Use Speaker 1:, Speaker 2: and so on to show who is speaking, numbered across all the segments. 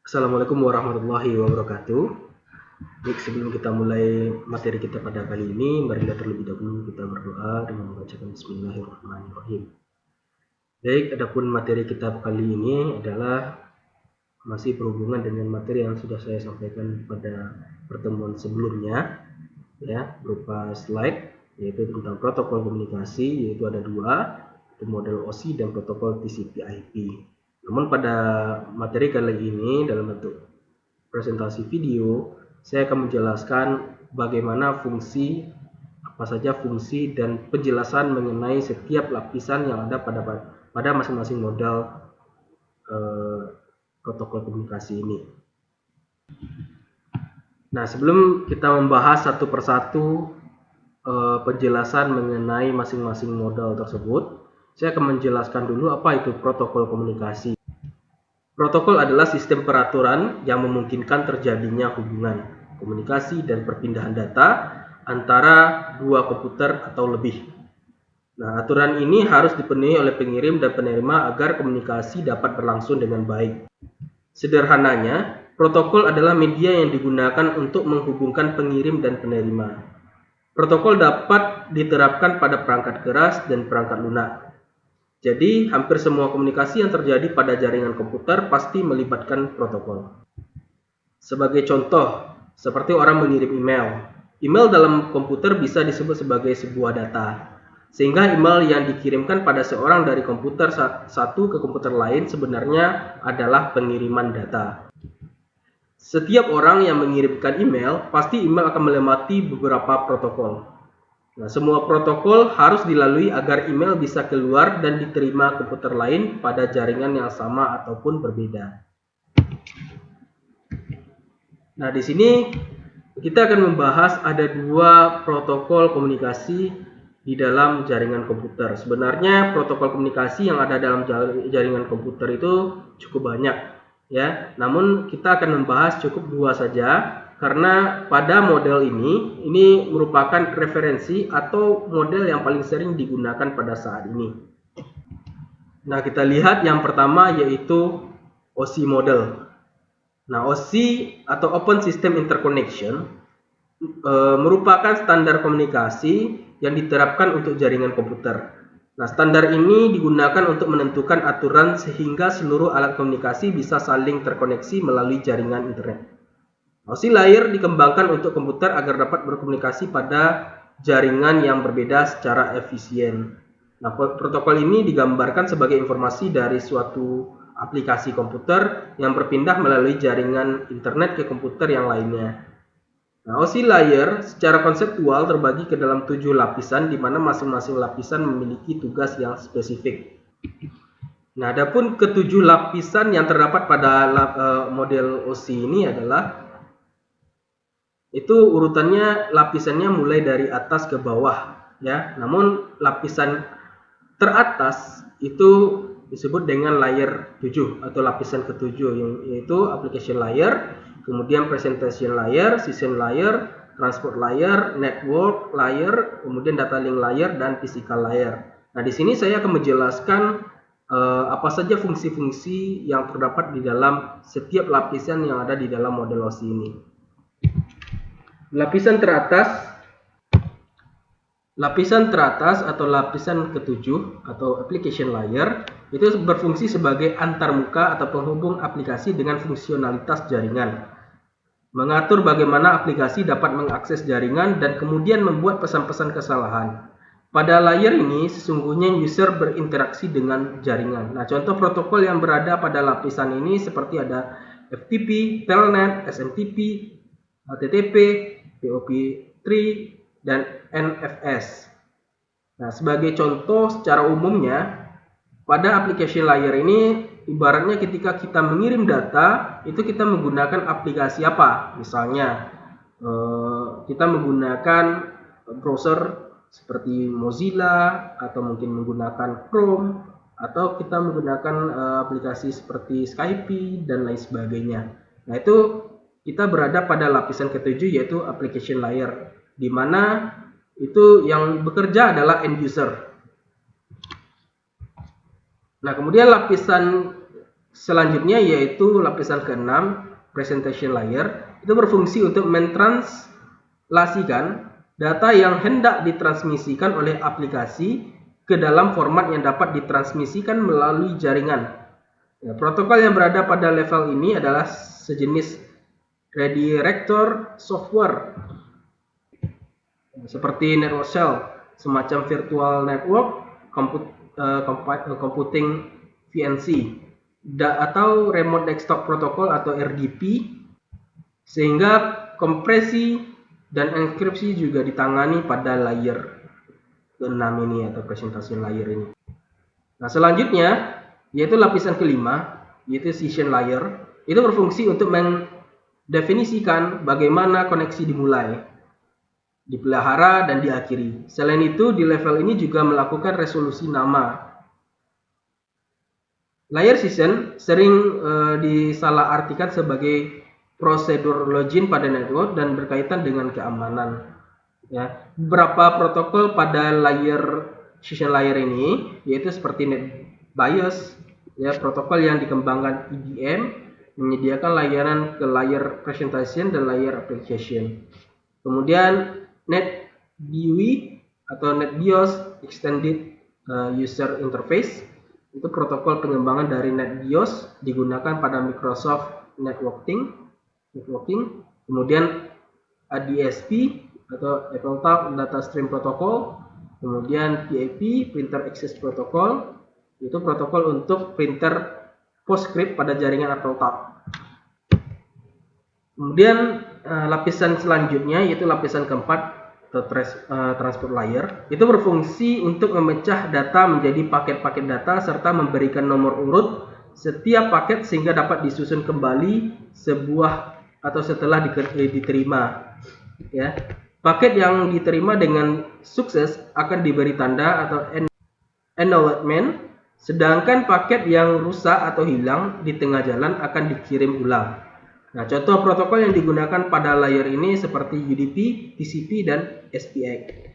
Speaker 1: Assalamualaikum warahmatullahi wabarakatuh. Baik, sebelum kita mulai materi kita pada kali ini, marilah terlebih dahulu kita berdoa dengan membacakan Bismillahirrahmanirrahim. Baik, adapun materi kita kali ini adalah masih berhubungan dengan materi yang sudah saya sampaikan pada pertemuan sebelumnya, ya, berupa slide, yaitu tentang protokol komunikasi, yaitu ada dua, yaitu model OSI dan protokol TCP/IP. Namun pada materi kali ini dalam bentuk presentasi video, saya akan menjelaskan bagaimana apa saja fungsi dan penjelasan mengenai setiap lapisan yang ada pada masing-masing model protokol komunikasi ini. Nah, sebelum kita membahas satu persatu penjelasan mengenai masing-masing model tersebut, saya akan menjelaskan dulu apa itu protokol komunikasi. Protokol adalah sistem peraturan yang memungkinkan terjadinya hubungan, komunikasi, dan perpindahan data antara dua komputer atau lebih. Nah, aturan ini harus dipenuhi oleh pengirim dan penerima agar komunikasi dapat berlangsung dengan baik. Sederhananya, protokol adalah media yang digunakan untuk menghubungkan pengirim dan penerima. Protokol dapat diterapkan pada perangkat keras dan perangkat lunak. Jadi, hampir semua komunikasi yang terjadi pada jaringan komputer pasti melibatkan protokol. Sebagai contoh, seperti orang mengirim email. Email dalam komputer bisa disebut sebagai sebuah data. Sehingga email yang dikirimkan pada seorang dari komputer satu ke komputer lain sebenarnya adalah pengiriman data. Setiap orang yang mengirimkan email, pasti email akan melewati beberapa protokol. Nah, semua protokol harus dilalui agar email bisa keluar dan diterima komputer lain pada jaringan yang sama ataupun berbeda. Nah, di sini kita akan membahas ada dua protokol komunikasi di dalam jaringan komputer. Sebenarnya protokol komunikasi yang ada dalam jaringan komputer itu cukup banyak, ya. Namun kita akan membahas cukup dua saja. Karena pada model ini merupakan referensi atau model yang paling sering digunakan pada saat ini. Nah, kita lihat yang pertama yaitu OSI model. Nah, OSI atau Open System Interconnection merupakan standar komunikasi yang diterapkan untuk jaringan komputer. Nah, standar ini digunakan untuk menentukan aturan sehingga seluruh alat komunikasi bisa saling terkoneksi melalui jaringan internet. OSI layer dikembangkan untuk komputer agar dapat berkomunikasi pada jaringan yang berbeda secara efisien. Nah, protokol ini digambarkan sebagai informasi dari suatu aplikasi komputer yang berpindah melalui jaringan internet ke komputer yang lainnya. Nah, OSI layer secara konseptual terbagi ke dalam 7 lapisan di mana masing-masing lapisan memiliki tugas yang spesifik. Nah, adapun ketujuh lapisan yang terdapat pada model OSI ini adalah urutannya lapisannya mulai dari atas ke bawah, ya. Namun lapisan teratas itu disebut dengan layer 7 atau lapisan ketujuh, yaitu application layer, kemudian presentation layer, system layer, transport layer, network layer, kemudian data link layer, dan physical layer. Nah, di sini saya akan menjelaskan apa saja fungsi-fungsi yang terdapat di dalam setiap lapisan yang ada di dalam model OSI ini. Lapisan teratas atau lapisan ketujuh atau application layer itu berfungsi sebagai antarmuka atau penghubung aplikasi dengan fungsionalitas jaringan. Mengatur bagaimana aplikasi dapat mengakses jaringan dan kemudian membuat pesan-pesan kesalahan. Pada layer ini sesungguhnya user berinteraksi dengan jaringan. Nah, contoh protokol yang berada pada lapisan ini seperti ada FTP, Telnet, SMTP, HTTP, POP3, dan NFS. Nah, sebagai contoh secara umumnya, pada application layer ini ibaratnya ketika kita mengirim data, itu kita menggunakan aplikasi apa? Misalnya, kita menggunakan browser seperti Mozilla, atau mungkin menggunakan Chrome, atau kita menggunakan aplikasi seperti Skype, dan lain sebagainya. Nah, itu kita berada pada lapisan ketujuh yaitu application layer, di mana itu yang bekerja adalah end user. Nah, kemudian lapisan selanjutnya yaitu lapisan keenam, presentation layer. Itu berfungsi untuk mentranslasikan data yang hendak ditransmisikan oleh aplikasi ke dalam format yang dapat ditransmisikan melalui jaringan. Ya, protokol yang berada pada level ini adalah sejenis redirector software seperti network shell, semacam virtual network, computing VNC, atau remote desktop protocol atau RDP, sehingga kompresi dan enkripsi juga ditangani pada layer ke-6 ini atau presentation layer ini. Nah, selanjutnya yaitu lapisan kelima, yaitu session layer. Itu berfungsi untuk mendefinisikan bagaimana koneksi dimulai, dipelihara, dan diakhiri. Selain itu, di level ini juga melakukan resolusi nama. Layer session sering disalahartikan sebagai prosedur login pada network dan berkaitan dengan keamanan. Ya, beberapa protokol pada layer session layer ini yaitu seperti NetBIOS, ya, protokol yang dikembangkan IBM, menyediakan layanan ke layer presentation dan layer application. Kemudian NetBIOS atau NetBIOS Extended User Interface, itu protokol pengembangan dari NetBIOS digunakan pada Microsoft Networking. Kemudian ADSP atau Tabletop Data Stream Protocol, kemudian PAP, Printer Access Protocol, itu protokol untuk printer PostScript pada jaringan Tabletop. Kemudian lapisan selanjutnya yaitu lapisan keempat atau transport layer, itu berfungsi untuk memecah data menjadi paket-paket data serta memberikan nomor urut setiap paket sehingga dapat disusun kembali atau setelah diterima, ya. Paket yang diterima dengan sukses akan diberi tanda atau acknowledgement, sedangkan paket yang rusak atau hilang di tengah jalan akan dikirim ulang. Nah, contoh protokol yang digunakan pada layer ini seperti UDP, TCP, dan SPX.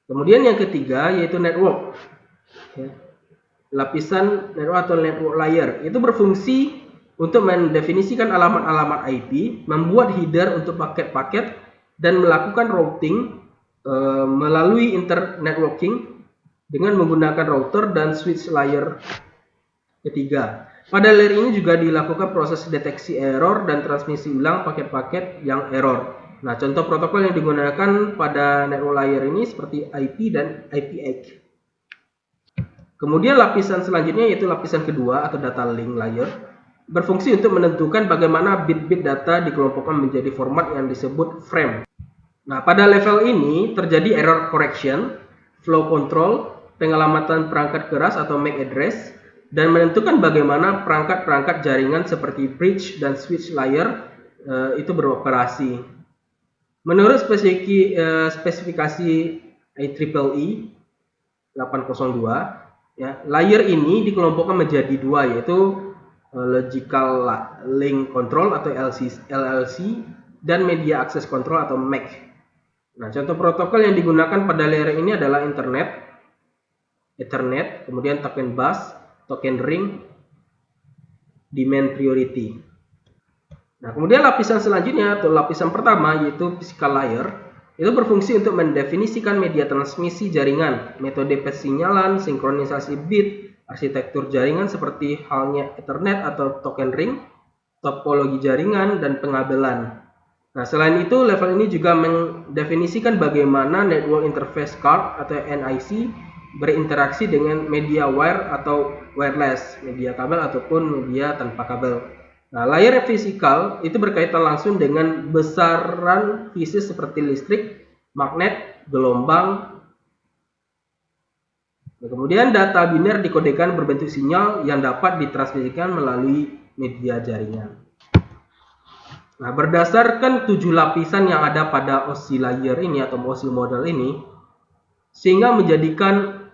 Speaker 1: Kemudian yang ketiga yaitu network. Ya. Lapisan network atau network layer itu berfungsi untuk mendefinisikan alamat-alamat IP, membuat header untuk paket-paket, dan melakukan routing melalui internetworking dengan menggunakan router dan switch layer ketiga. Pada layer ini juga dilakukan proses deteksi error dan transmisi ulang paket-paket yang error. Nah, contoh protokol yang digunakan pada network layer ini seperti IP dan IPX. Kemudian lapisan selanjutnya yaitu lapisan kedua atau data link layer, berfungsi untuk menentukan bagaimana bit-bit data dikelompokkan menjadi format yang disebut frame. Nah, pada level ini terjadi error correction, flow control, penyelamatan perangkat keras atau MAC address, dan menentukan bagaimana perangkat-perangkat jaringan seperti bridge dan switch layer itu beroperasi. Menurut spesifikasi IEEE 802, ya, layer ini dikelompokkan menjadi dua, yaitu Logical Link Control atau LLC dan Media Access Control atau MAC. Nah, contoh protokol yang digunakan pada layer ini adalah Ethernet, kemudian token bus, token ring, demand priority. Nah, kemudian lapisan selanjutnya atau lapisan pertama yaitu physical layer, itu berfungsi untuk mendefinisikan media transmisi jaringan, metode persinyalan, sinkronisasi bit, arsitektur jaringan seperti halnya Ethernet atau token ring, topologi jaringan, dan pengabelan. Nah, selain itu, level ini juga mendefinisikan bagaimana network interface card atau NIC berinteraksi dengan media wire atau wireless, media kabel ataupun media tanpa kabel. Nah, layer fisikal itu berkaitan langsung dengan besaran fisik seperti listrik, magnet, gelombang. Nah, kemudian data biner dikodekan berbentuk sinyal yang dapat ditransmisikan melalui media jaringan. Nah, berdasarkan 7 lapisan yang ada pada OSI layer ini atau OSI model ini, sehingga menjadikan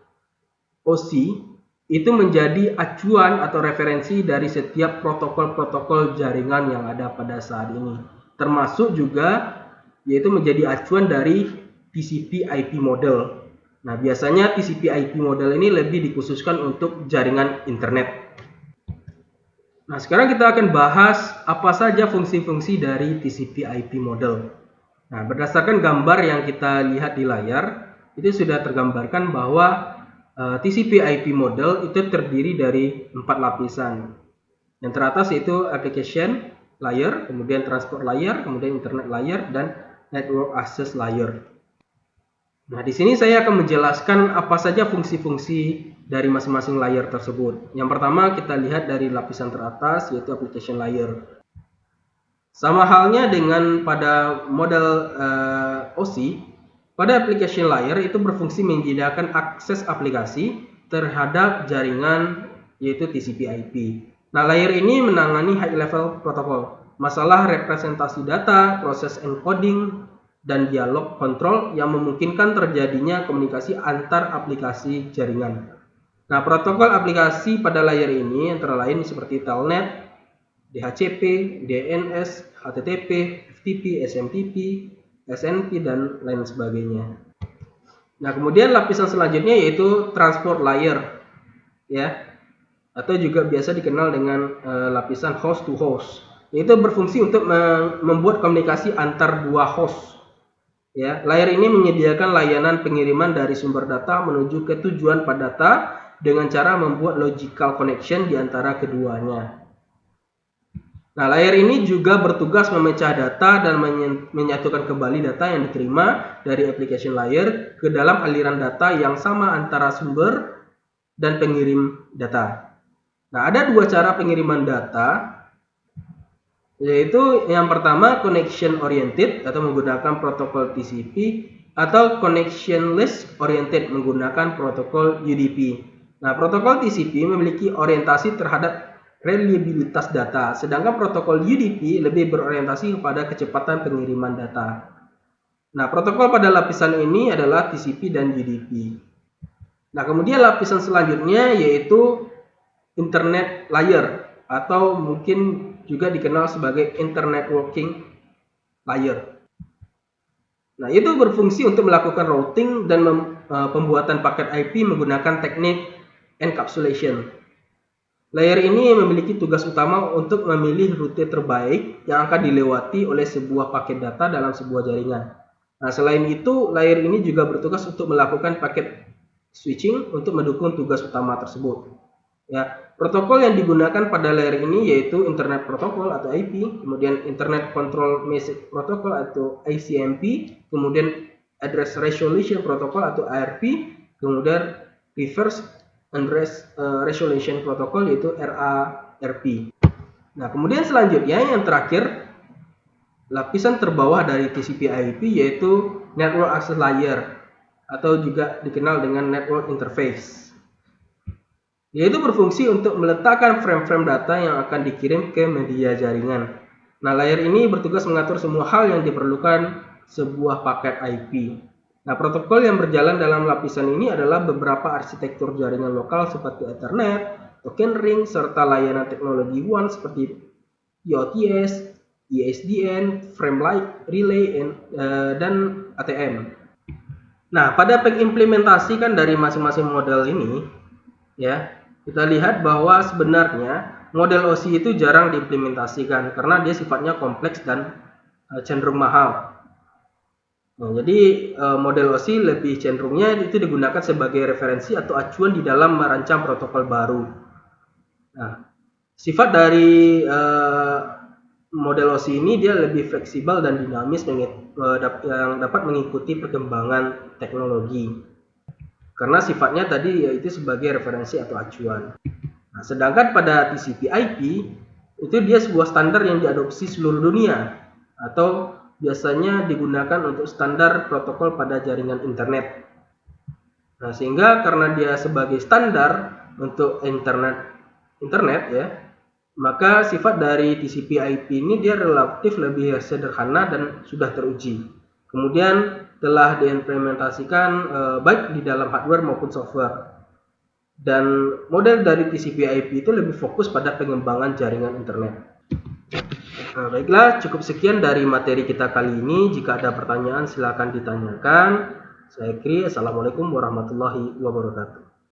Speaker 1: OSI itu menjadi acuan atau referensi dari setiap protokol-protokol jaringan yang ada pada saat ini. Termasuk juga yaitu menjadi acuan dari TCP/IP model. Nah, biasanya TCP/IP model ini lebih dikhususkan untuk jaringan internet. Nah, sekarang kita akan bahas apa saja fungsi-fungsi dari TCP/IP model. Nah, berdasarkan gambar yang kita lihat di layar, itu sudah tergambarkan bahwa TCP/IP model itu terdiri dari 4 lapisan. Yang teratas yaitu application layer, kemudian transport layer, kemudian internet layer, dan network access layer. Nah, di sini saya akan menjelaskan apa saja fungsi-fungsi dari masing-masing layer tersebut. Yang pertama kita lihat dari lapisan teratas yaitu application layer. Sama halnya dengan pada model OSI, pada application layer itu berfungsi menyediakan akses aplikasi terhadap jaringan yaitu TCP/IP. Nah, layer ini menangani high level protokol, masalah representasi data, proses encoding, dan dialog kontrol yang memungkinkan terjadinya komunikasi antar aplikasi jaringan. Nah, protokol aplikasi pada layer ini antara lain seperti Telnet, DHCP, DNS, HTTP, FTP, SMTP, SNP, dan lain sebagainya. Nah, kemudian lapisan selanjutnya yaitu transport layer, ya, atau juga biasa dikenal dengan lapisan host to host, yaitu berfungsi untuk membuat komunikasi antar dua host. Ya, layer ini menyediakan layanan pengiriman dari sumber data menuju ke tujuan pada data dengan cara membuat logical connection di antara keduanya. Nah, layer ini juga bertugas memecah data dan menyatukan kembali data yang diterima dari application layer ke dalam aliran data yang sama antara sumber dan pengirim data. Nah, ada dua cara pengiriman data, yaitu yang pertama connection oriented atau menggunakan protokol TCP atau connectionless oriented menggunakan protokol UDP. Nah, protokol TCP memiliki orientasi terhadap reliabilitas data, sedangkan protokol UDP lebih berorientasi kepada kecepatan pengiriman data. Nah, protokol pada lapisan ini adalah TCP dan UDP. Nah, kemudian lapisan selanjutnya yaitu internet layer atau mungkin juga dikenal sebagai internet working layer. Nah, itu berfungsi untuk melakukan routing dan pembuatan paket IP menggunakan teknik encapsulation. Layer ini memiliki tugas utama untuk memilih rute terbaik yang akan dilewati oleh sebuah paket data dalam sebuah jaringan. Nah, selain itu, layer ini juga bertugas untuk melakukan paket switching untuk mendukung tugas utama tersebut. Ya, protokol yang digunakan pada layer ini yaitu Internet Protocol atau IP, kemudian Internet Control Message Protocol atau ICMP, kemudian Address Resolution Protocol atau ARP, kemudian Reverse Address Resolution Protocol yaitu RARP. Nah, kemudian selanjutnya yang terakhir, lapisan terbawah dari TCP/IP yaitu Network Access Layer atau juga dikenal dengan Network Interface, yaitu berfungsi untuk meletakkan frame-frame data yang akan dikirim ke media jaringan. Nah, layer ini bertugas mengatur semua hal yang diperlukan sebuah paket IP. Nah, protokol yang berjalan dalam lapisan ini adalah beberapa arsitektur jaringan lokal seperti Ethernet, token ring, serta layanan teknologi WAN seperti IOTS, ISDN, frame relay, dan ATM. Nah, pada pengimplementasikan dari masing-masing model ini, ya, kita lihat bahwa sebenarnya model OSI itu jarang diimplementasikan karena dia sifatnya kompleks dan cenderung mahal. Nah, jadi model OSI lebih cenderungnya itu digunakan sebagai referensi atau acuan di dalam merancang protokol baru. Nah, sifat dari model OSI ini dia lebih fleksibel dan dinamis yang dapat mengikuti perkembangan teknologi. Karena sifatnya tadi yaitu sebagai referensi atau acuan. Nah, sedangkan pada TCP/IP itu dia sebuah standar yang diadopsi seluruh dunia atau biasanya digunakan untuk standar protokol pada jaringan internet. Nah, sehingga karena dia sebagai standar untuk internet ya, maka sifat dari TCP/IP ini dia relatif lebih sederhana dan sudah teruji. Kemudian telah diimplementasikan baik di dalam hardware maupun software. Dan model dari TCP/IP itu lebih fokus pada pengembangan jaringan internet. Nah, baiklah, cukup sekian dari materi kita kali ini. Jika ada pertanyaan silakan ditanyakan. Saya akhiri. Assalamualaikum warahmatullahi wabarakatuh.